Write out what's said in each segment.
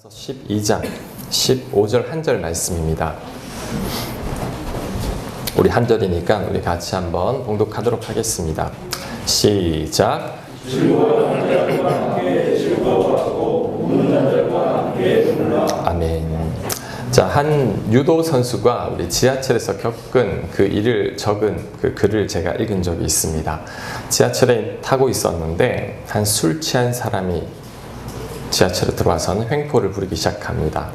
12장 15절 한 절 말씀입니다. 우리 한 절이니까 우리 같이 한번 봉독하도록 하겠습니다. 시작. 아멘. 자, 한 유도 선수가 우리 지하철에서 겪은 그 일을 적은 그 글을 제가 읽은 적이 있습니다. 지하철에 타고 있었는데 한 술 취한 사람이 지하철에 들어와서는 횡포를 부리기 시작합니다.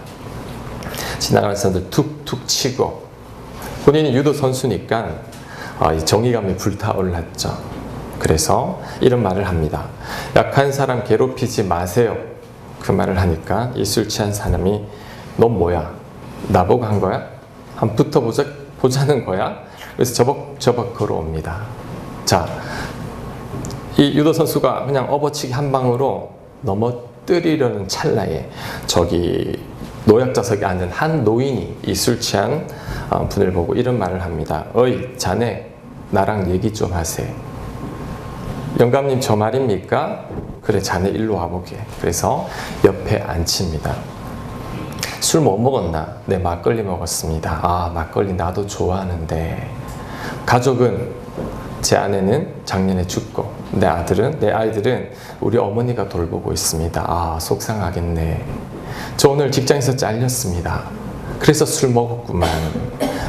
지나가는 사람들 툭툭 치고, 본인이 유도 선수니까 정의감이 불타올랐죠. 그래서 이런 말을 합니다. 약한 사람 괴롭히지 마세요. 그 말을 하니까 이 술 취한 사람이 너 뭐야? 나보고 한 거야? 한번 붙어보자는 거야? 그래서 저벅저벅 걸어옵니다. 자, 이 유도 선수가 그냥 업어치기 한 방으로 넘어뜨리려는 찰나에 저기 노약자석에 앉은 한 노인이 이 술 취한 분을 보고 이런 말을 합니다. 어이 자네 나랑 얘기 좀 하세. 영감님 저 말입니까? 그래 자네 일로 와보게. 그래서 옆에 앉힙니다. 술 못 먹었나? 네 막걸리 먹었습니다. 아 막걸리 나도 좋아하는데 가족은 제 아내는 작년에 죽고 내 아이들은 우리 어머니가 돌보고 있습니다. 아 속상하겠네. 저 오늘 직장에서 잘렸습니다. 그래서 술 먹었구만.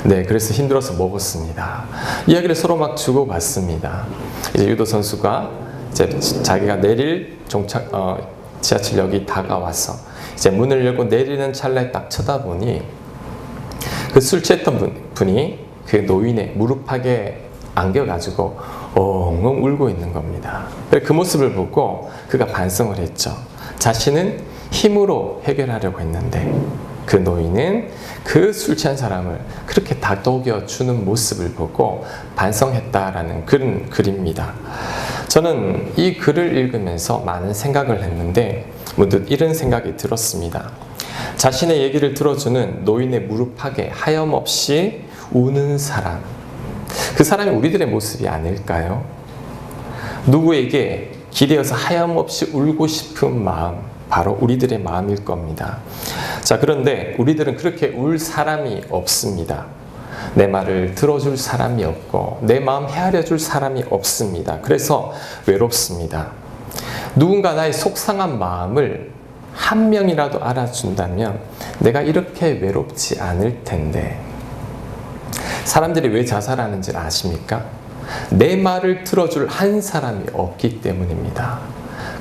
네 그래서 힘들어서 먹었습니다. 이야기를 서로 막 주고받습니다. 이제 유도 선수가 이제 자기가 내릴 지하철역이 다가와서 이제 문을 열고 내리는 찰나에 딱 쳐다보니 그 술 취했던 분이 그 노인의 무릎팍에 안겨가지고 엉엉 울고 있는 겁니다. 그 모습을 보고 그가 반성을 했죠. 자신은 힘으로 해결하려고 했는데 그 노인은 그 술 취한 사람을 그렇게 다독여주는 모습을 보고 반성했다라는 그런 글입니다. 저는 이 글을 읽으면서 많은 생각을 했는데 문득 이런 생각이 들었습니다. 자신의 얘기를 들어주는 노인의 무릎팍에 하염없이 우는 사람, 그 사람이 우리들의 모습이 아닐까요? 누구에게 기대어서 하염없이 울고 싶은 마음, 바로 우리들의 마음일 겁니다. 자, 그런데 우리들은 그렇게 울 사람이 없습니다. 내 말을 들어줄 사람이 없고 내 마음 헤아려 줄 사람이 없습니다. 그래서 외롭습니다. 누군가 나의 속상한 마음을 한 명이라도 알아준다면 내가 이렇게 외롭지 않을 텐데. 사람들이 왜 자살하는지 아십니까? 내 말을 들어줄 한 사람이 없기 때문입니다.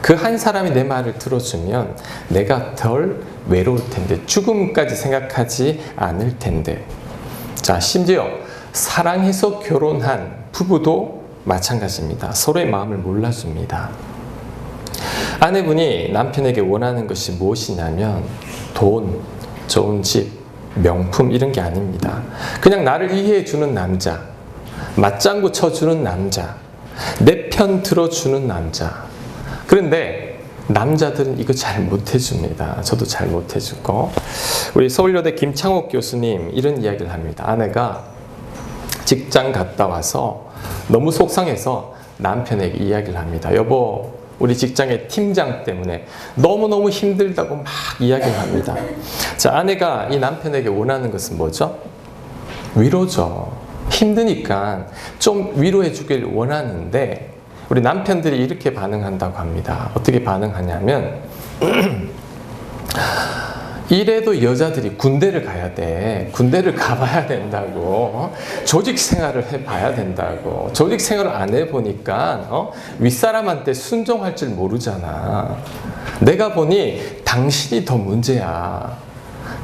그 한 사람이 내 말을 들어주면 내가 덜 외로울 텐데, 죽음까지 생각하지 않을 텐데. 자, 심지어 사랑해서 결혼한 부부도 마찬가지입니다. 서로의 마음을 몰라줍니다. 아내분이 남편에게 원하는 것이 무엇이냐면 돈, 좋은 집, 명품 이런 게 아닙니다. 그냥 나를 이해해 주는 남자, 맞장구 쳐주는 남자, 내 편 들어주는 남자. 그런데 남자들은 이거 잘 못해줍니다. 저도 잘 못해주고. 우리 서울여대 김창옥 교수님 이런 이야기를 합니다. 아내가 직장 갔다 와서 너무 속상해서 남편에게 이야기를 합니다. 여보, 우리 직장의 팀장 때문에 너무너무 힘들다고 막 이야기를 합니다. 자, 아내가 이 남편에게 원하는 것은 뭐죠? 위로죠. 힘드니까 좀 위로해 주길 원하는데 우리 남편들이 이렇게 반응한다고 합니다. 어떻게 반응하냐면 이래도 여자들이 군대를 가야 돼. 군대를 가봐야 된다고. 조직 생활을 해봐야 된다고. 조직 생활을 안 해보니까 윗사람한테 순종할 줄 모르잖아. 내가 보니 당신이 더 문제야.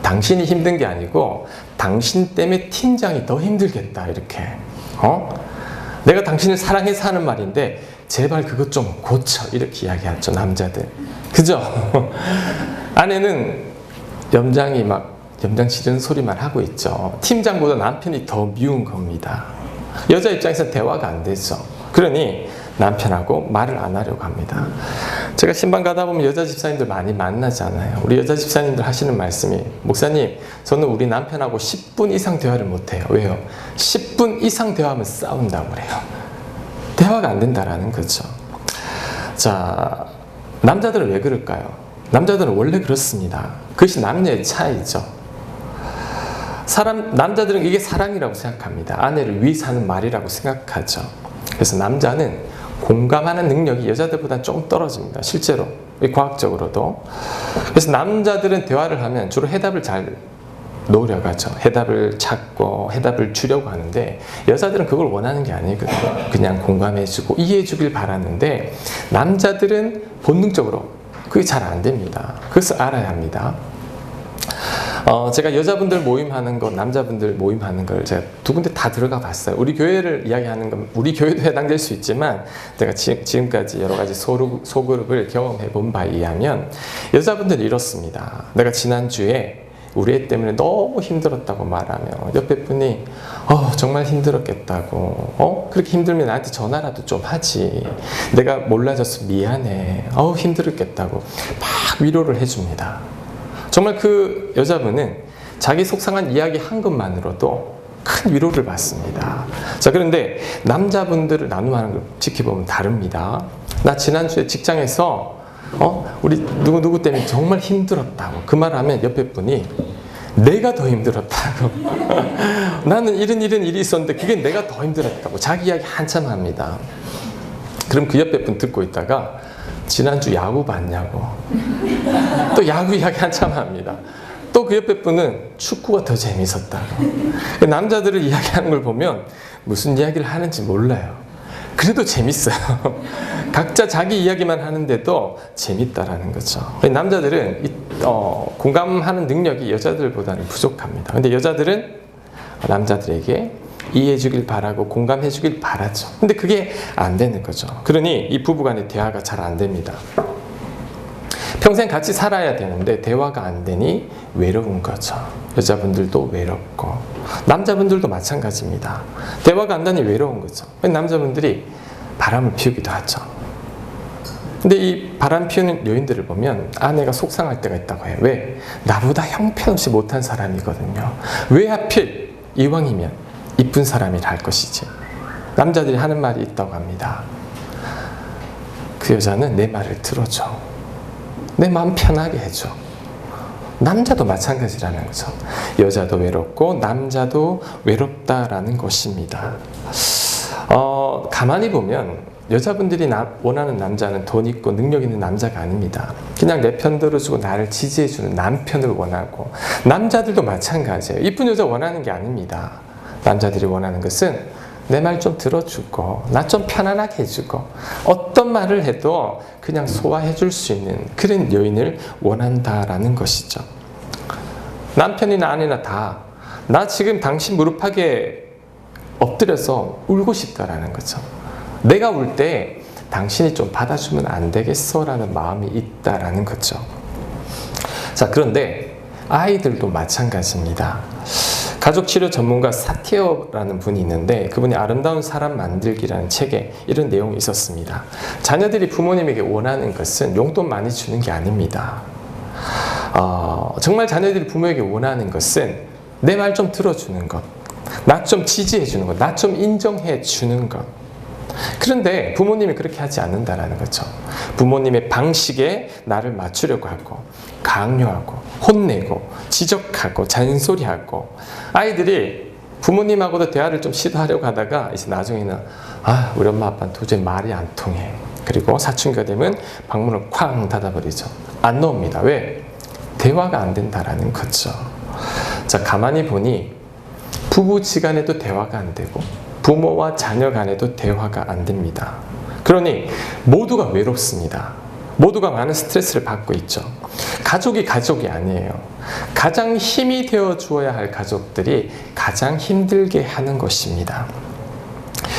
당신이 힘든 게 아니고 당신 때문에 팀장이 더 힘들겠다. 이렇게. 내가 당신을 사랑해서 하는 말인데 제발 그것 좀 고쳐. 이렇게 이야기하죠. 남자들. 그죠? 아내는 염장 지르는 소리만 하고 있죠. 팀장보다 남편이 더 미운 겁니다. 여자 입장에서 대화가 안 되죠. 그러니 남편하고 말을 안 하려고 합니다. 제가 신방 가다 보면 여자 집사님들 많이 만나잖아요. 우리 여자 집사님들 하시는 말씀이 목사님, 저는 우리 남편하고 10분 이상 대화를 못해요. 왜요? 10분 이상 대화하면 싸운다고 그래요. 대화가 안 된다라는 거죠. 자, 남자들은 왜 그럴까요? 남자들은 원래 그렇습니다. 그것이 남녀의 차이죠. 남자들은 이게 사랑이라고 생각합니다. 아내를 위해서 하는 말이라고 생각하죠. 그래서 남자는 공감하는 능력이 여자들보다 좀 떨어집니다. 실제로 과학적으로도. 그래서 남자들은 대화를 하면 주로 해답을 잘 노려가죠. 해답을 찾고 해답을 주려고 하는데 여자들은 그걸 원하는 게 아니거든요. 그냥 공감해주고 이해해주길 바라는데 남자들은 본능적으로 그게 잘 안 됩니다. 그것을 알아야 합니다. 제가 여자분들 모임하는 거, 남자분들 모임하는 걸 제가 두 군데 다 들어가 봤어요. 우리 교회를 이야기하는 건 우리 교회도 해당될 수 있지만 제가 지금까지 여러 가지 소그룹을 경험해 본 바에 의하면 여자분들이 이렇습니다. 내가 지난주에 우리 애 때문에 너무 힘들었다고 말하며 옆에 분이 정말 힘들었겠다고 그렇게 힘들면 나한테 전화라도 좀 하지, 내가 몰라줘서 미안해, 힘들었겠다고 막 위로를 해줍니다. 정말 그 여자분은 자기 속상한 이야기 한 것만으로도 큰 위로를 받습니다. 자, 그런데 남자분들을 나눔하는 걸 지켜보면 다릅니다. 나 지난주에 직장에서 우리 누구 때문에 정말 힘들었다고 그 말하면 옆에 분이 내가 더 힘들었다고 나는 이런 일이 있었는데 그게 내가 더 힘들었다고 자기 이야기 한참 합니다. 그럼 그 옆에 분 듣고 있다가 지난주 야구 봤냐고 또 야구 이야기 한참 합니다. 또 그 옆에 분은 축구가 더 재밌었다고. 남자들을 이야기하는 걸 보면 무슨 이야기를 하는지 몰라요. 그래도 재밌어요. 각자 자기 이야기만 하는데도 재밌다라는 거죠. 남자들은 공감하는 능력이 여자들보다는 부족합니다. 근데 여자들은 남자들에게 이해해주길 바라고 공감해주길 바라죠. 근데 그게 안 되는 거죠. 그러니 이 부부간의 대화가 잘 안 됩니다. 평생 같이 살아야 되는데 대화가 안 되니 외로운 거죠. 여자분들도 외롭고 남자분들도 마찬가지입니다. 대화가 안 되니 외로운 거죠. 남자분들이 바람을 피우기도 하죠. 근데 이 바람 피우는 요인들을 보면 아내가 속상할 때가 있다고 해요. 왜? 나보다 형편없이 못한 사람이거든요. 왜 하필 이왕이면 이쁜 사람이라 할 것이지. 남자들이 하는 말이 있다고 합니다. 그 여자는 내 말을 들어줘. 내 마음 편하게 해줘. 남자도 마찬가지라는 거죠. 여자도 외롭고 남자도 외롭다라는 것입니다. 가만히 보면 여자분들이 원하는 남자는 돈 있고 능력 있는 남자가 아닙니다. 그냥 내 편 들어주고 나를 지지해주는 남편을 원하고, 남자들도 마찬가지예요. 이쁜 여자 원하는 게 아닙니다. 남자들이 원하는 것은 내 말 좀 들어주고 나 좀 편안하게 해주고 어떤 말을 해도 그냥 소화해 줄 수 있는 그런 여인을 원한다라는 것이죠. 남편이나 아내나 다 나 지금 당신 무릎팍에 엎드려서 울고 싶다라는 거죠. 내가 울 때 당신이 좀 받아주면 안 되겠어? 라는 마음이 있다라는 거죠. 자, 그런데 아이들도 마찬가지입니다. 가족치료 전문가 사티어라는 분이 있는데 그분이 아름다운 사람 만들기라는 책에 이런 내용이 있었습니다. 자녀들이 부모님에게 원하는 것은 용돈 많이 주는 게 아닙니다. 정말 자녀들이 부모에게 원하는 것은 내 말 좀 들어주는 것, 나 좀 지지해 주는 것, 나 좀 인정해 주는 것. 그런데 부모님이 그렇게 하지 않는다라는 거죠. 부모님의 방식에 나를 맞추려고 하고 강요하고 혼내고 지적하고 잔소리하고, 아이들이 부모님하고도 대화를 좀 시도하려고 하다가 이제 나중에는 우리 엄마 아빠는 도저히 말이 안 통해. 그리고 사춘기가 되면 방문을 쾅 닫아버리죠. 안 나옵니다. 왜? 대화가 안 된다라는 거죠. 자, 가만히 보니 부부지간에도 대화가 안 되고 부모와 자녀 간에도 대화가 안 됩니다. 그러니 모두가 외롭습니다. 모두가 많은 스트레스를 받고 있죠. 가족이 아니에요. 가장 힘이 되어 주어야 할 가족들이 가장 힘들게 하는 것입니다.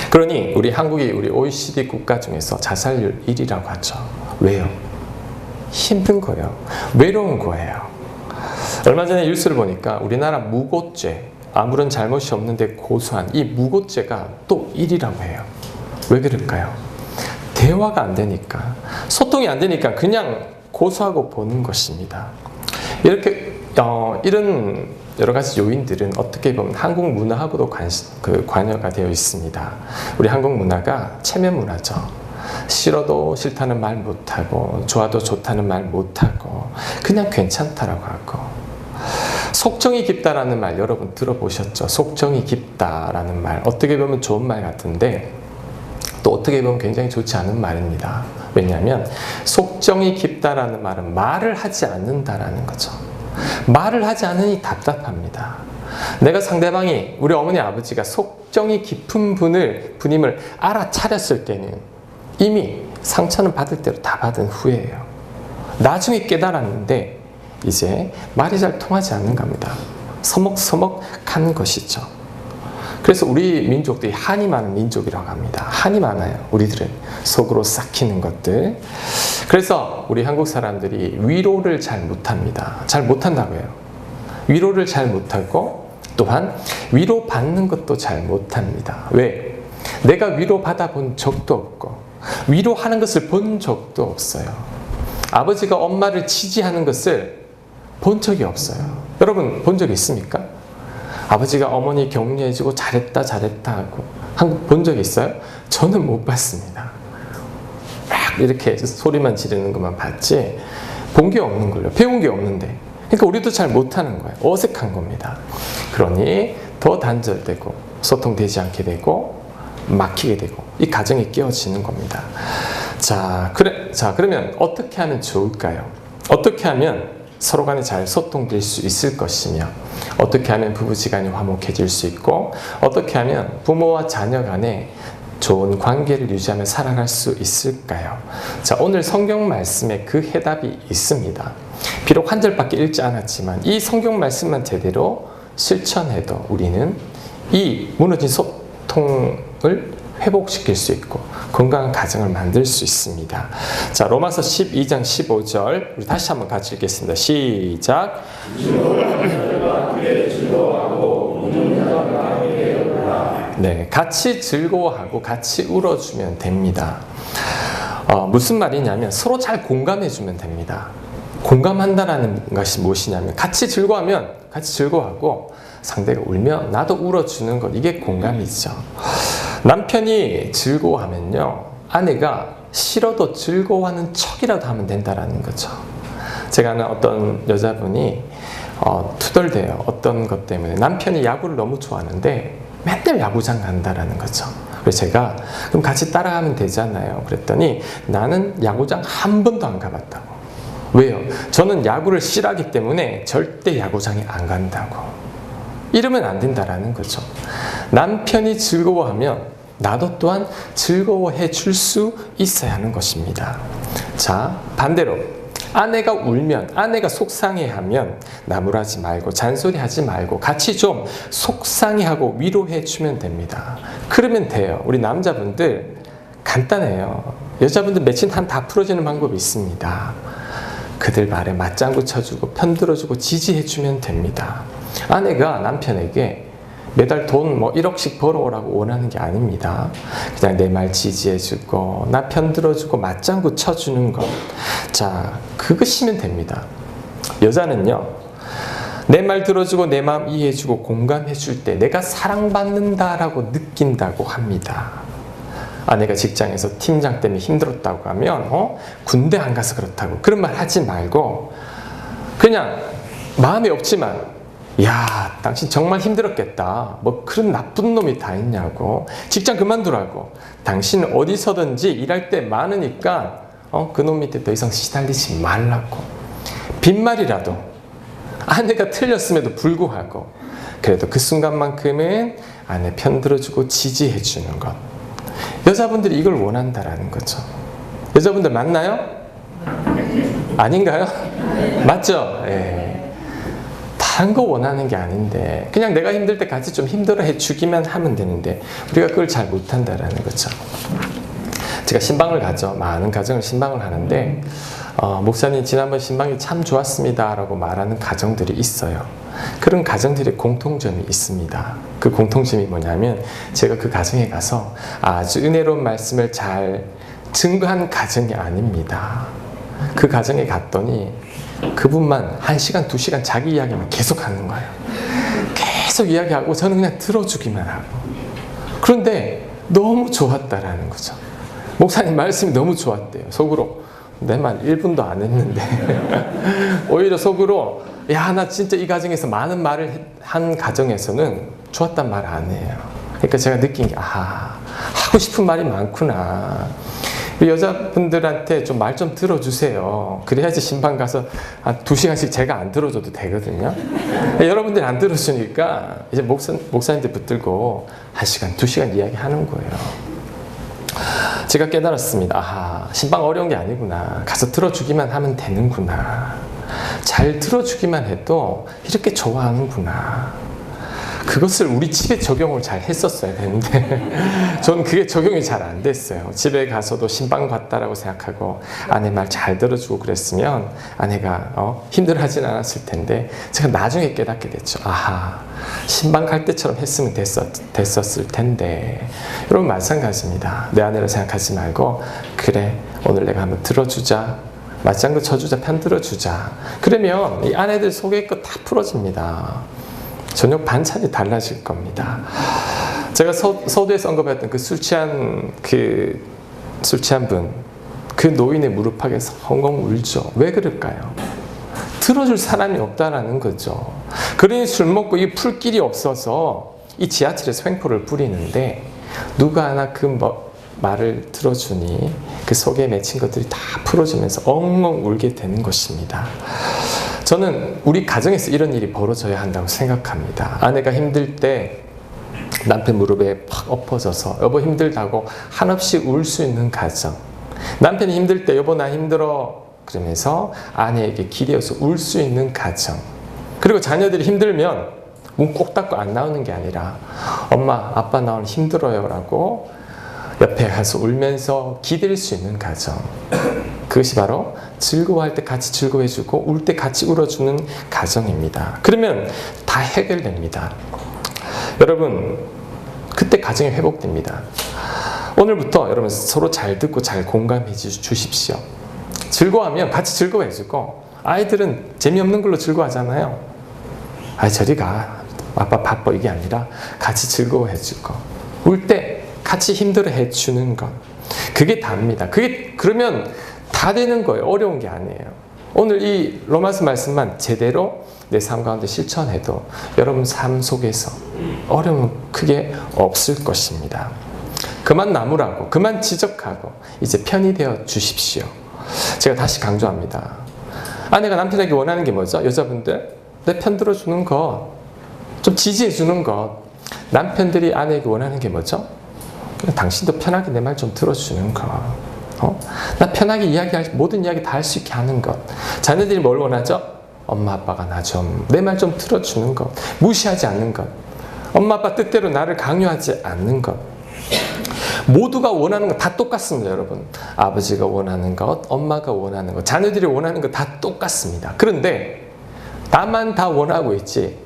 그러니 우리 한국이 우리 OECD 국가 중에서 자살률 1위라고 하죠. 왜요? 힘든 거예요. 외로운 거예요. 얼마 전에 뉴스를 보니까 우리나라 무고죄, 아무런 잘못이 없는데 고소한 이 무고죄가 또 1위라고 해요. 왜 그럴까요? 대화가 안 되니까, 소통이 안 되니까 그냥 고소하고 보는 것입니다. 이렇게 이런 여러 가지 요인들은 어떻게 보면 한국 문화하고도 관여가 되어 있습니다. 우리 한국 문화가 체면 문화죠. 싫어도 싫다는 말 못하고 좋아도 좋다는 말 못하고 그냥 괜찮다라고 하고. 속정이 깊다라는 말 여러분 들어보셨죠? 속정이 깊다라는 말 어떻게 보면 좋은 말 같은데 또 어떻게 보면 굉장히 좋지 않은 말입니다. 왜냐하면 속정이 깊다라는 말은 말을 하지 않는다라는 거죠. 말을 하지 않으니 답답합니다. 내가 상대방이 우리 어머니 아버지가 속정이 깊은 분임을 알아차렸을 때는 이미 상처는 받을 대로 다 받은 후에요. 나중에 깨달았는데 이제 말이 잘 통하지 않는 겁니다. 서먹서먹한 것이죠. 그래서 우리 민족들이 한이 많은 민족이라고 합니다. 한이 많아요. 우리들은 속으로 삭히는 것들. 그래서 우리 한국 사람들이 위로를 잘 못합니다. 잘 못한다고 해요. 위로를 잘 못하고 또한 위로받는 것도 잘 못합니다. 왜? 내가 위로받아 본 적도 없고 위로하는 것을 본 적도 없어요. 아버지가 엄마를 지지하는 것을 본 적이 없어요. 여러분 본 적 있습니까? 아버지가 어머니 격려해주고 잘했다 하고 본 적 있어요? 저는 못 봤습니다. 막 이렇게 소리만 지르는 것만 봤지 본 게 없는 걸요. 배운 게 없는데. 그러니까 우리도 잘 못하는 거예요. 어색한 겁니다. 그러니 더 단절되고 소통되지 않게 되고 막히게 되고 이 가정이 깨어지는 겁니다. 자, 그러면 어떻게 하면 좋을까요? 어떻게 하면 서로 간에 잘 소통될 수 있을 것이며 어떻게 하면 부부지간이 화목해질 수 있고 어떻게 하면 부모와 자녀 간에 좋은 관계를 유지하며 살아갈 수 있을까요? 자, 오늘 성경 말씀에 그 해답이 있습니다. 비록 한 절밖에 읽지 않았지만 이 성경 말씀만 제대로 실천해도 우리는 이 무너진 소통을 회복시킬 수 있고 건강한 가정을 만들 수 있습니다. 자, 로마서 12장 15절 우리 다시 한번 같이 읽겠습니다. 시작. 네, 같이 즐거워하고 같이 울어주면 됩니다. 무슨 말이냐면 서로 잘 공감해주면 됩니다. 공감한다라는 것이 무엇이냐면 같이 즐거워하면 같이 즐거워하고 상대가 울면 나도 울어주는 것, 이게 공감이죠. 남편이 즐거워하면요 아내가 싫어도 즐거워하는 척이라도 하면 된다라는 거죠. 제가 아는 어떤 여자분이 투덜대요. 어떤 것 때문에 남편이 야구를 너무 좋아하는데 맨날 야구장 간다라는 거죠. 그래서 제가 그럼 같이 따라가면 되잖아요. 그랬더니 나는 야구장 한 번도 안 가봤다고. 왜요? 저는 야구를 싫어하기 때문에 절대 야구장에 안 간다고. 이러면 안 된다라는 거죠. 남편이 즐거워하면 나도 또한 즐거워해 줄 수 있어야 하는 것입니다. 자, 반대로 아내가 울면, 아내가 속상해하면 나무라지 말고 잔소리하지 말고 같이 좀 속상해하고 위로해 주면 됩니다. 그러면 돼요. 우리 남자분들 간단해요. 여자분들 매친 한 다 풀어지는 방법이 있습니다. 그들 말에 맞장구 쳐주고 편들어주고 지지해주면 됩니다. 아내가 남편에게 매달 돈 1억씩 벌어오라고 원하는 게 아닙니다. 그냥 내 말 지지해주고 나 편들어주고 맞장구 쳐주는 것. 자, 그것이면 됩니다. 여자는요 내 말 들어주고 내 마음 이해해주고 공감해줄 때 내가 사랑받는다라고 느낀다고 합니다. 아내가 직장에서 팀장 때문에 힘들었다고 하면 군대 안 가서 그렇다고 그런 말 하지 말고 그냥 마음에 없지만 야, 당신 정말 힘들었겠다. 뭐 그런 나쁜 놈이 다 있냐고. 직장 그만두라고. 당신 어디서든지 일할 때 많으니까 그 놈 밑에 더 이상 시달리지 말라고. 빈말이라도 아내가 틀렸음에도 불구하고 그래도 그 순간만큼은 아내 편 들어주고 지지해 주는 것. 여자분들이 이걸 원한다라는 거죠. 여자분들 맞나요? 아닌가요? 맞죠? 예. 다른 거 원하는 게 아닌데 그냥 내가 힘들 때 같이 좀 힘들어 해주기만 하면 되는데 우리가 그걸 잘 못한다라는 거죠. 제가 신방을 가죠. 많은 가정을 신방을 하는데 목사님 지난번 신방이 참 좋았습니다 라고 말하는 가정들이 있어요. 그런 가정들의 공통점이 있습니다. 그 공통점이 뭐냐면 제가 그 가정에 가서 아주 은혜로운 말씀을 잘 증거한 가정이 아닙니다. 그 가정에 갔더니 그분만 1시간, 2시간 자기 이야기만 계속 하는 거예요. 계속 이야기하고 저는 그냥 들어주기만 하고. 그런데 너무 좋았다라는 거죠. 목사님 말씀이 너무 좋았대요. 속으로 내 말 1분도 안 했는데 오히려 속으로 야, 나 진짜 이 가정에서 많은 말을 한 가정에서는 좋았단 말 안 해요. 그러니까 제가 느낀 게 하고 싶은 말이 많구나. 여자분들한테 좀 말 좀 들어주세요. 그래야지 신방 가서 한 2시간씩 제가 안 들어줘도 되거든요. 여러분들이 안 들어주니까 이제 목사님들 붙들고 1시간, 2시간 이야기하는 거예요. 제가 깨달았습니다. 신방 어려운 게 아니구나. 가서 들어주기만 하면 되는구나. 잘 들어주기만 해도 이렇게 좋아하는구나. 그것을 우리 집에 적용을 잘 했었어야 되는데 저는 그게 적용이 잘 안 됐어요. 집에 가서도 신방 봤다라고 생각하고 아내 말 잘 들어주고 그랬으면 아내가 힘들어하진 않았을 텐데 제가 나중에 깨닫게 됐죠. 신방 갈 때처럼 했으면 됐었을 텐데. 여러분 마찬가지입니다. 내 아내를 생각하지 말고 그래 오늘 내가 한번 들어주자. 맞장구 쳐주자. 편 들어주자. 그러면 이 아내들 속의 것 다 풀어집니다. 저녁 반찬이 달라질 겁니다. 제가 서두에서 언급했던 그 술 취한 분, 그 노인의 무릎팍에서 엉엉 울죠. 왜 그럴까요? 들어줄 사람이 없다라는 거죠. 그러니 술 먹고 이 풀 길이 없어서 이 지하철에서 횡포를 부리는데 누가 하나 그 말을 들어주니 그 속에 맺힌 것들이 다 풀어지면서 엉엉 울게 되는 것입니다. 저는 우리 가정에서 이런 일이 벌어져야 한다고 생각합니다. 아내가 힘들 때 남편 무릎에 팍 엎어져서 여보 힘들다고 한없이 울 수 있는 가정. 남편이 힘들 때 여보 나 힘들어 그러면서 아내에게 기대어서 울 수 있는 가정. 그리고 자녀들이 힘들면 문 꼭 닫고 안 나오는 게 아니라 엄마 아빠 나 오늘 힘들어요 라고 옆에 가서 울면서 기댈 수 있는 가정. 그것이 바로 즐거워할 때 같이 즐거워해주고 울 때 같이 울어주는 가정입니다. 그러면 다 해결됩니다. 여러분 그때 가정이 회복됩니다. 오늘부터 여러분 서로 잘 듣고 잘 공감해 주십시오. 즐거워하면 같이 즐거워해주고 아이들은 재미없는 걸로 즐거워하잖아요. 저리 가 아빠 바빠 이게 아니라 같이 즐거워해주고 울 때 같이 힘들어해 주는 것. 그게 답니다. 그러면 다 되는 거예요. 어려운 게 아니에요. 오늘 이 로마서 말씀만 제대로 내 삶 가운데 실천해도 여러분 삶 속에서 어려움은 크게 없을 것입니다. 그만 나무라고, 그만 지적하고 이제 편이 되어 주십시오. 제가 다시 강조합니다. 아내가 남편에게 원하는 게 뭐죠? 여자분들, 내 편 들어주는 것, 좀 지지해 주는 것. 남편들이 아내에게 원하는 게 뭐죠? 당신도 편하게 내 말 좀 들어주는 것. 나 편하게 모든 이야기 다 할 수 있게 하는 것. 자녀들이 뭘 원하죠? 엄마 아빠가 내 말 좀 들어주는 것. 무시하지 않는 것. 엄마 아빠 뜻대로 나를 강요하지 않는 것. 모두가 원하는 것 다 똑같습니다, 여러분. 아버지가 원하는 것, 엄마가 원하는 것, 자녀들이 원하는 것 다 똑같습니다. 그런데 나만 다 원하고 있지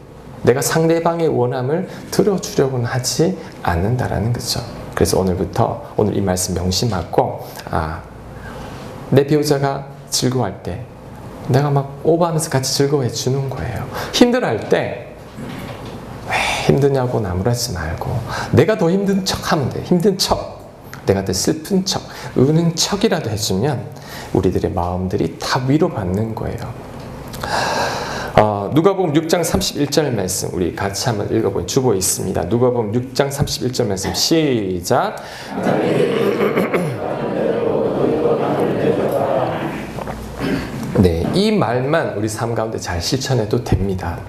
내가 상대방의 원함을 들어주려고는 하지 않는다라는 거죠. 그래서 오늘 이 말씀 명심하고 내 배우자가 즐거워할 때 내가 막 오버하면서 같이 즐거워해 주는 거예요. 힘들어할 때 왜 힘드냐고 나무라지 말고 내가 더 힘든 척 하면 돼. 힘든 척, 내가 더 슬픈 척, 우는 척이라도 해주면 우리들의 마음들이 다 위로받는 거예요. 누가복음 6장 31절 말씀 우리 같이 한번 읽어보니 주보에 있습니다. 누가복음 6장 31절 말씀 시작. 네, 이 말만 우리 삶 가운데 잘 실천해도 됩니다.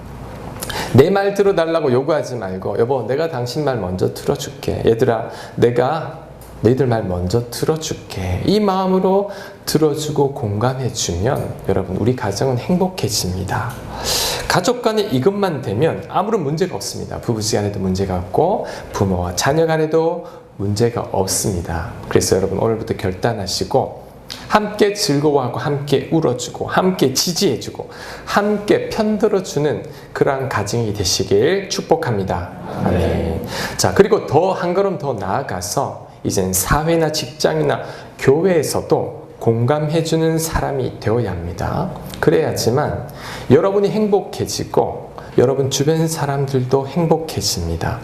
내 말 들어달라고 요구하지 말고 여보 내가 당신 말 먼저 들어줄게. 얘들아 내가 너희들 말 먼저 들어줄게. 이 마음으로 들어주고 공감해주면 여러분 우리 가정은 행복해집니다. 가족 간에 이것만 되면 아무런 문제가 없습니다. 부부지간에도 문제가 없고 부모와 자녀 간에도 문제가 없습니다. 그래서 여러분 오늘부터 결단하시고 함께 즐거워하고 함께 울어주고 함께 지지해주고 함께 편들어주는 그러한 가정이 되시길 축복합니다. 아멘. 자, 그리고 더 한 걸음 더 나아가서 이제는 사회나 직장이나 교회에서도 공감해주는 사람이 되어야 합니다. 그래야지만 여러분이 행복해지고 여러분 주변 사람들도 행복해집니다.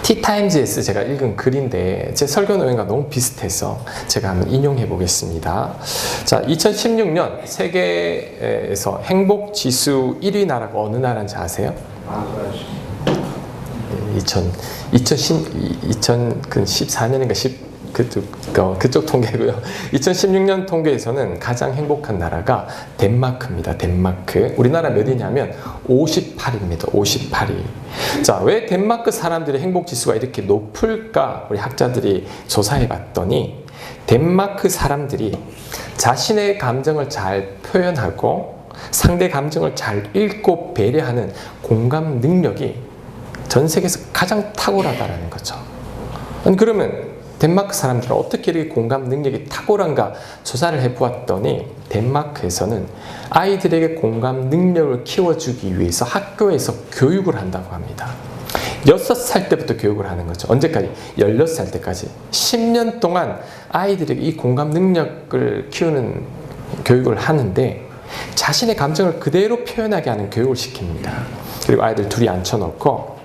티타임즈에서 제가 읽은 글인데 제 설교 내용과 너무 비슷해서 제가 한번 인용해 보겠습니다. 자, 2016년 세계에서 행복 지수 1위 나라가 어느 나라인지 아세요? 2014년인가 그쪽 통계고요. 2016년 통계에서는 가장 행복한 나라가 덴마크입니다. 덴마크. 우리나라 몇 위냐면 58위입니다. 58위. 자, 왜 덴마크 사람들의 행복 지수가 이렇게 높을까? 우리 학자들이 조사해 봤더니 덴마크 사람들이 자신의 감정을 잘 표현하고 상대 감정을 잘 읽고 배려하는 공감 능력이 전 세계에서 가장 탁월하다는 거죠. 그러면 덴마크 사람들은 어떻게 이렇게 공감 능력이 탁월한가 조사를 해보았더니 덴마크에서는 아이들에게 공감 능력을 키워주기 위해서 학교에서 교육을 한다고 합니다. 6살 때부터 교육을 하는 거죠. 언제까지? 16살 때까지. 10년 동안 아이들에게 이 공감 능력을 키우는 교육을 하는데 자신의 감정을 그대로 표현하게 하는 교육을 시킵니다. 그리고 아이들 둘이 앉혀놓고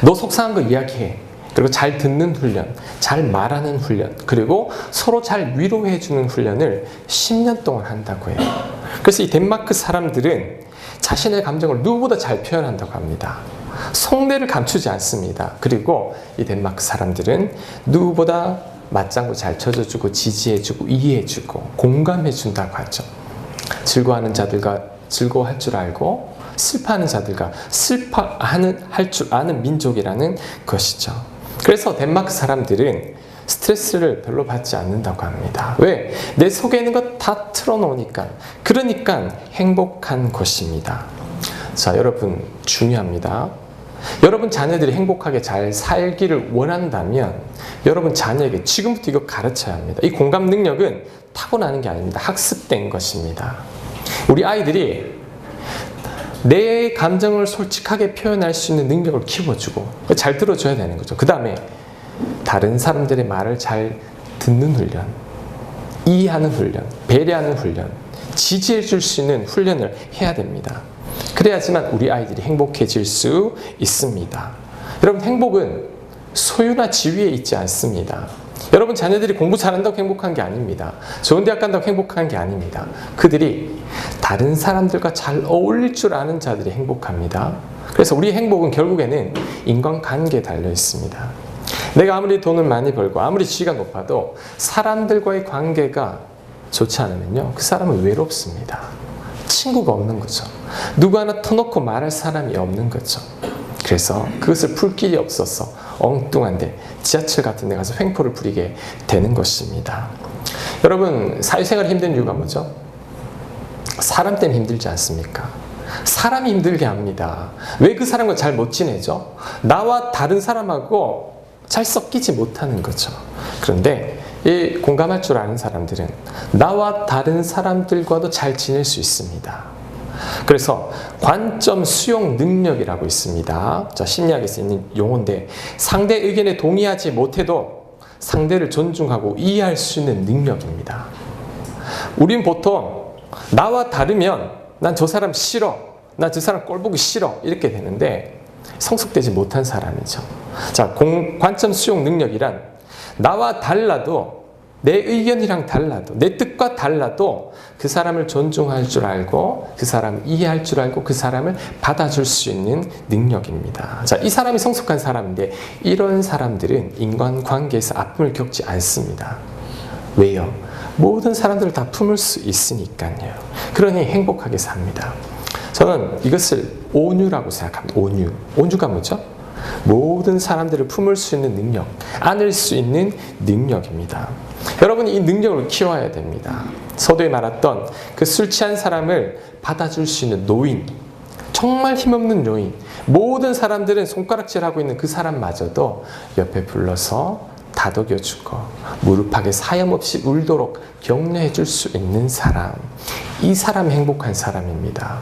너 속상한 거 이야기해. 그리고 잘 듣는 훈련, 잘 말하는 훈련, 그리고 서로 잘 위로해주는 훈련을 10년 동안 한다고 해요. 그래서 이 덴마크 사람들은 자신의 감정을 누구보다 잘 표현한다고 합니다. 속내를 감추지 않습니다. 그리고 이 덴마크 사람들은 누구보다 맞장구 잘 쳐줘주고 지지해주고 이해해주고 공감해준다고 하죠. 즐거워하는 자들과 즐거워할 줄 알고 슬퍼하는 자들과 할 줄 아는 민족이라는 것이죠. 그래서 덴마크 사람들은 스트레스를 별로 받지 않는다고 합니다. 왜? 내 속에 있는 것 다 틀어놓으니까. 그러니까 행복한 것입니다. 자, 여러분 중요합니다. 여러분 자녀들이 행복하게 잘 살기를 원한다면 여러분 자녀에게 지금부터 이거 가르쳐야 합니다. 이 공감 능력은 타고나는 게 아닙니다. 학습된 것입니다. 우리 아이들이 내 감정을 솔직하게 표현할 수 있는 능력을 키워주고 잘 들어줘야 되는 거죠. 그 다음에 다른 사람들의 말을 잘 듣는 훈련, 이해하는 훈련, 배려하는 훈련, 지지해 줄 수 있는 훈련을 해야 됩니다. 그래야지만 우리 아이들이 행복해질 수 있습니다. 여러분, 행복은 소유나 지위에 있지 않습니다. 여러분 자녀들이 공부 잘한다고 행복한 게 아닙니다. 좋은 대학 간다고 행복한 게 아닙니다. 그들이 다른 사람들과 잘 어울릴 줄 아는 자들이 행복합니다. 그래서 우리 행복은 결국에는 인간관계에 달려 있습니다. 내가 아무리 돈을 많이 벌고 아무리 지위가 높아도 사람들과의 관계가 좋지 않으면요, 그 사람은 외롭습니다. 친구가 없는 거죠. 누구 하나 터놓고 말할 사람이 없는 거죠. 그래서 그것을 풀 길이 없어서 엉뚱한데 지하철 같은 데 가서 횡포를 부리게 되는 것입니다. 여러분, 사회생활이 힘든 이유가 뭐죠? 사람 때문에 힘들지 않습니까? 사람이 힘들게 합니다. 왜 그 사람과 잘 못 지내죠? 나와 다른 사람하고 잘 섞이지 못하는 거죠. 그런데 이 공감할 줄 아는 사람들은 나와 다른 사람들과도 잘 지낼 수 있습니다. 그래서 관점 수용 능력이라고 있습니다. 자, 심리학에서 있는 용어인데 상대 의견에 동의하지 못해도 상대를 존중하고 이해할 수 있는 능력입니다. 우린 보통 나와 다르면 난 저 사람 싫어, 나 저 사람 꼴 보기 싫어 이렇게 되는데 성숙되지 못한 사람이죠. 자, 관점 수용 능력이란 나와 달라도 내 의견이랑 달라도 내 뜻과 달라도 그 사람을 존중할 줄 알고 그 사람을 이해할 줄 알고 그 사람을 받아줄 수 있는 능력입니다. 자, 이 사람이 성숙한 사람인데 이런 사람들은 인간관계에서 아픔을 겪지 않습니다. 왜요? 모든 사람들을 다 품을 수 있으니까요. 그러니 행복하게 삽니다. 저는 이것을 온유라고 생각합니다. 온유. 온유가 뭐죠? 모든 사람들을 품을 수 있는 능력, 안을 수 있는 능력입니다. 여러분이 이 능력을 키워야 됩니다. 서두에 말했던 그 술 취한 사람을 받아줄 수 있는 노인, 정말 힘없는 노인, 모든 사람들은 손가락질하고 있는 그 사람마저도 옆에 불러서 다독여주고 무릎팍에 사염없이 울도록 격려해 줄 수 있는 사람, 이 사람이 행복한 사람입니다.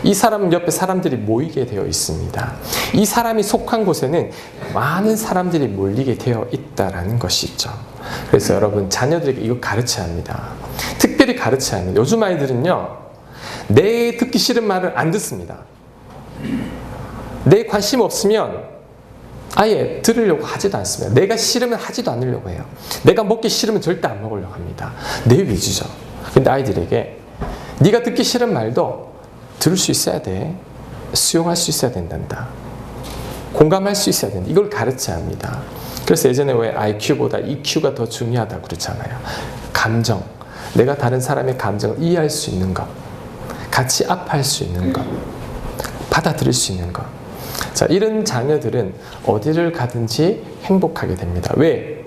이 사람 옆에 사람들이 모이게 되어 있습니다. 이 사람이 속한 곳에는 많은 사람들이 몰리게 되어 있다는 것이죠. 그래서 여러분 자녀들에게 이거 가르쳐야 합니다. 특별히 가르쳐야 합니다. 요즘 아이들은요, 내 듣기 싫은 말을 안 듣습니다. 내 관심 없으면 아예 들으려고 하지도 않습니다. 내가 싫으면 하지도 않으려고 해요. 내가 먹기 싫으면 절대 안 먹으려고 합니다. 내 위주죠. 근데 아이들에게 네가 듣기 싫은 말도 들을 수 있어야 돼. 수용할 수 있어야 된단다. 공감할 수 있어야 된다. 이걸 가르쳐야 합니다. 그래서 예전에 왜 IQ보다 EQ가 더 중요하다고 그러잖아요. 감정. 내가 다른 사람의 감정을 이해할 수 있는 것. 같이 아파할 수 있는 것. 받아들일 수 있는 것. 자, 이런 자녀들은 어디를 가든지 행복하게 됩니다. 왜?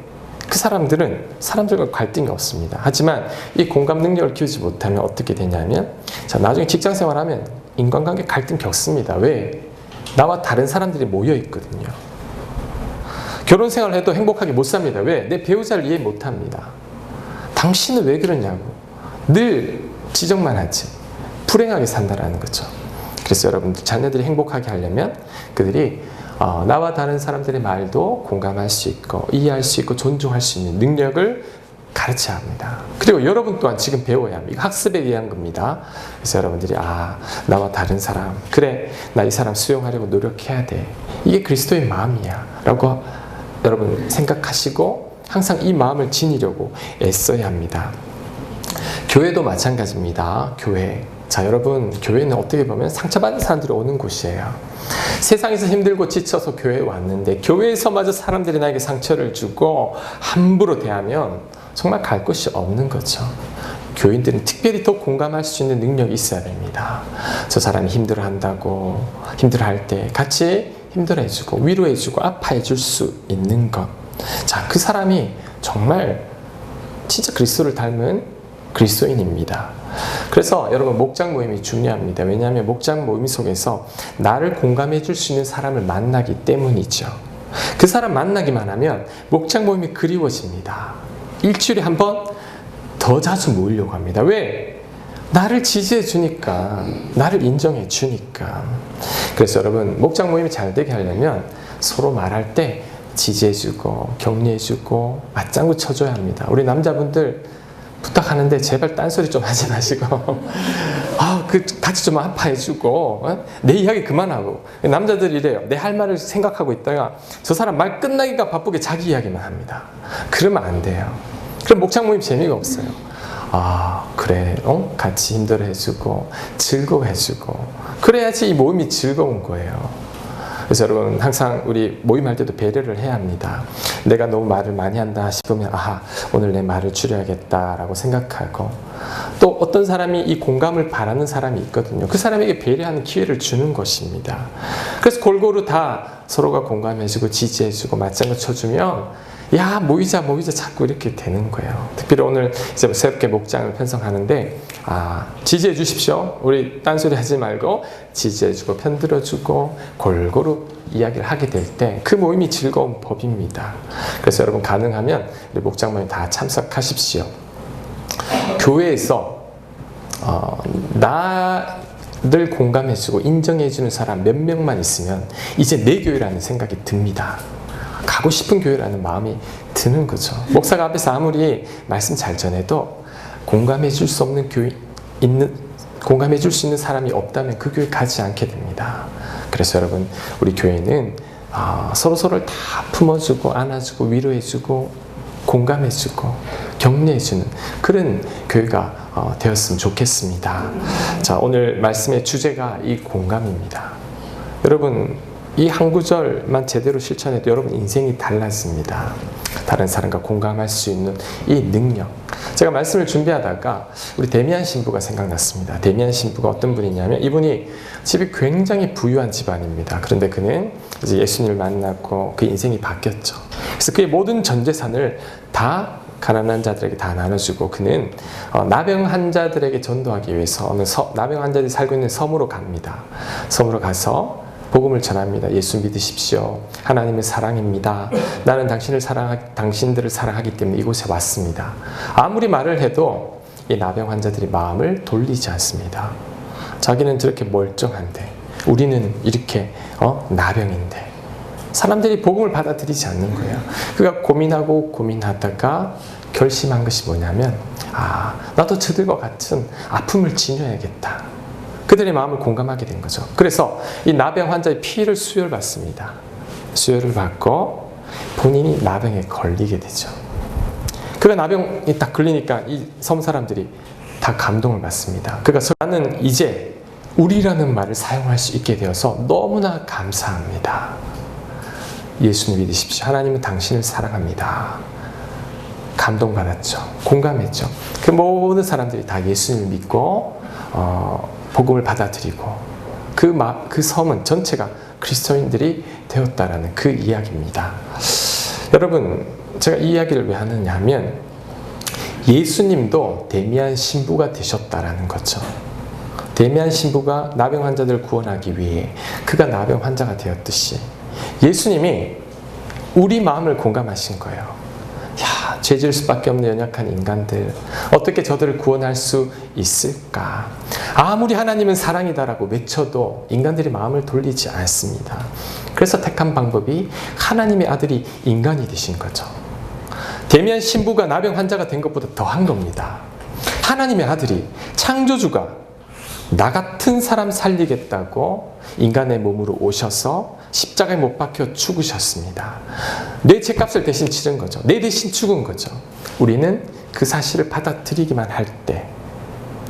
그 사람들은 사람들과 갈등이 없습니다. 하지만 이 공감 능력을 키우지 못하면 어떻게 되냐면, 자, 나중에 직장 생활하면 인간관계 갈등 겪습니다. 왜? 나와 다른 사람들이 모여 있거든요. 결혼 생활을 해도 행복하게 못 삽니다. 왜? 내 배우자를 이해 못 합니다. 당신은 왜 그러냐고. 늘 지적만 하지. 불행하게 산다라는 거죠. 그래서 여러분, 자녀들이 행복하게 하려면 그들이 나와 다른 사람들의 말도 공감할 수 있고 이해할 수 있고 존중할 수 있는 능력을 가르쳐야 합니다. 그리고 여러분 또한 지금 배워야 합니다. 이거 학습에 의한 겁니다. 그래서 여러분들이 나와 다른 사람, 그래, 나 이 사람 수용하려고 노력해야 돼. 이게 그리스도의 마음이야 라고 여러분 생각하시고 항상 이 마음을 지니려고 애써야 합니다. 교회도 마찬가지입니다. 교회. 자, 여러분, 교회는 어떻게 보면 상처받은 사람들이 오는 곳이에요. 세상에서 힘들고 지쳐서 교회에 왔는데 교회에서마저 사람들이 나에게 상처를 주고 함부로 대하면 정말 갈 곳이 없는 거죠. 교인들은 특별히 더 공감할 수 있는 능력이 있어야 됩니다. 저 사람이 힘들어한다고, 힘들어할 때 같이 힘들어해주고 위로해주고 아파해줄 수 있는 것. 자, 그 사람이 정말 진짜 그리스도를 닮은 그리스도인입니다. 그래서 여러분, 목장 모임이 중요합니다. 왜냐하면 목장 모임 속에서 나를 공감해 줄 수 있는 사람을 만나기 때문이죠. 그 사람 만나기만 하면 목장 모임이 그리워집니다. 일주일에 한 번 더 자주 모이려고 합니다. 왜? 나를 지지해 주니까, 나를 인정해 주니까. 그래서 여러분, 목장 모임이 잘 되게 하려면 서로 말할 때 지지해 주고 격려해 주고 맞장구 쳐줘야 합니다. 우리 남자분들 부탁하는데 제발 딴소리 좀 하지 마시고 같이 좀 아파해주고 내 이야기 그만하고. 남자들이 이래요. 내 할 말을 생각하고 있다가 저 사람 말 끝나기가 바쁘게 자기 이야기만 합니다. 그러면 안 돼요. 그럼 목장 모임 재미가 없어요. 그래, 같이 힘들어해주고 즐거워해주고 그래야지 이 모임이 즐거운 거예요. 그래서 여러분, 항상 우리 모임할 때도 배려를 해야 합니다. 내가 너무 말을 많이 한다 싶으면 오늘 내 말을 줄여야겠다라고 생각하고, 또 어떤 사람이 이 공감을 바라는 사람이 있거든요. 그 사람에게 배려하는 기회를 주는 것입니다. 그래서 골고루 다 서로가 공감해주고 지지해주고 맞장구 쳐주면 모이자 자꾸 이렇게 되는 거예요. 특별히 오늘 이제 새롭게 목장을 편성하는데 지지해 주십시오. 우리 딴소리 하지 말고 지지해주고 편들어주고 골고루 이야기를 하게 될 때 그 모임이 즐거운 법입니다. 그래서 여러분, 가능하면 우리 목장 모임 다 참석하십시오. 교회에서 나를 공감해주고 인정해주는 사람 몇 명만 있으면 이제 내 교회라는 생각이 듭니다. 가고 싶은 교회라는 마음이 드는 거죠. 목사가 앞에서 아무리 말씀 잘 전해도 공감해 줄 수 없는 공감해 줄 수 있는 사람이 없다면 그 교회 가지 않게 됩니다. 그래서 여러분, 우리 교회는 서로서로를 다 품어주고 안아주고 위로해주고 공감해주고 격려해주는 그런 교회가 되었으면 좋겠습니다. 자, 오늘 말씀의 주제가 이 공감입니다. 여러분, 이 한 구절만 제대로 실천해도 여러분 인생이 달라집니다. 다른 사람과 공감할 수 있는 이 능력. 제가 말씀을 준비하다가 우리 데미안 신부가 생각났습니다. 데미안 신부가 어떤 분이냐면, 이분이 집이 굉장히 부유한 집안입니다. 그런데 그는 이제 예수님을 만났고 그 인생이 바뀌었죠. 그래서 그의 모든 전 재산을 다 가난한 자들에게 다 나눠주고, 그는 나병 환자들에게 전도하기 위해서 어느 나병 환자들이 살고 있는 섬으로 갑니다. 섬으로 가서 복음을 전합니다. 예수 믿으십시오. 하나님의 사랑입니다. 나는 당신들을 사랑하기 때문에 이곳에 왔습니다. 아무리 말을 해도 이 나병 환자들이 마음을 돌리지 않습니다. 자기는 저렇게 멀쩡한데, 우리는 이렇게 나병인데. 사람들이 복음을 받아들이지 않는 거예요. 그가 고민하다가 결심한 것이 뭐냐면, 나도 저들과 같은 아픔을 지녀야겠다. 그들의 마음을 공감하게 된 거죠. 그래서 이 나병 환자의 피를 수혈받습니다. 수혈을 받고 본인이 나병에 걸리게 되죠. 그가 나병이 딱 걸리니까 이 섬 사람들이 다 감동을 받습니다. 그가 나는 이제 우리라는 말을 사용할 수 있게 되어서 너무나 감사합니다. 예수님 믿으십시오. 하나님은 당신을 사랑합니다. 감동받았죠. 공감했죠. 그 모든 사람들이 다 예수님을 믿고 복음을 받아들이고 그 섬은 전체가 그리스도인들이 되었다라는 그 이야기입니다. 여러분, 제가 이 이야기를 왜 하느냐 하면 예수님도 데미안 신부가 되셨다라는 거죠. 데미안 신부가 나병 환자들을 구원하기 위해 그가 나병 환자가 되었듯이 예수님이 우리 마음을 공감하신 거예요. 야, 죄 지을 수밖에 없는 연약한 인간들, 어떻게 저들을 구원할 수 있을까? 아무리 하나님은 사랑이다라고 외쳐도 인간들이 마음을 돌리지 않습니다. 그래서 택한 방법이 하나님의 아들이 인간이 되신 거죠. 데미안 신부가 나병 환자가 된 것보다 더한 겁니다. 하나님의 아들이, 창조주가 나 같은 사람 살리겠다고 인간의 몸으로 오셔서 십자가에 못 박혀 죽으셨습니다. 내 죄값을 대신 치른 거죠. 내 대신 죽은 거죠. 우리는 그 사실을 받아들이기만 할 때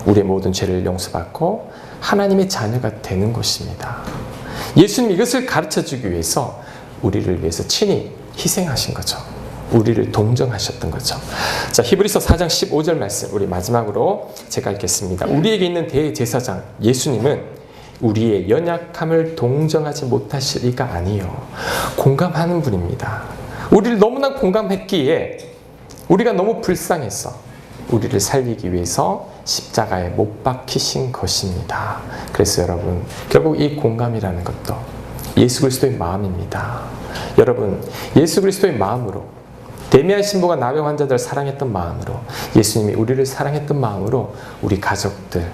우리의 모든 죄를 용서받고 하나님의 자녀가 되는 것입니다. 예수님이 이것을 가르쳐주기 위해서 우리를 위해서 친히 희생하신 거죠. 우리를 동정하셨던 거죠. 자, 히브리서 4장 15절 말씀 우리 마지막으로 제가 읽겠습니다. 우리에게 있는 대제사장 예수님은 우리의 연약함을 동정하지 못하실 이가 아니요 공감하는 분입니다. 우리를 너무나 공감했기에 우리가 너무 불쌍해서 우리를 살리기 위해서 십자가에 못 박히신 것입니다. 그래서 여러분, 결국 이 공감이라는 것도 예수 그리스도의 마음입니다. 여러분, 예수 그리스도의 마음으로, 데미안 신부가 나병 환자들을 사랑했던 마음으로, 예수님이 우리를 사랑했던 마음으로 우리 가족들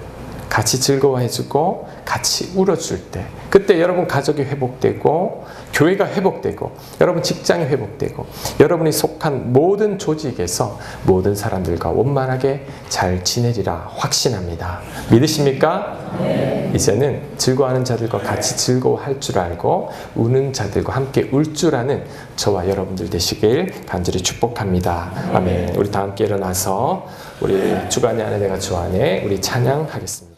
같이 즐거워해주고 같이 울어줄 때, 그때 여러분 가족이 회복되고 교회가 회복되고 여러분 직장이 회복되고 여러분이 속한 모든 조직에서 모든 사람들과 원만하게 잘 지내리라 확신합니다. 믿으십니까? 네. 이제는 즐거워하는 자들과 같이 즐거워할 줄 알고 우는 자들과 함께 울 줄 아는 저와 여러분들 되시길 간절히 축복합니다. 아멘. 우리 다 함께 일어나서 우리 주간의 안에 내가 주 안에 우리 찬양하겠습니다.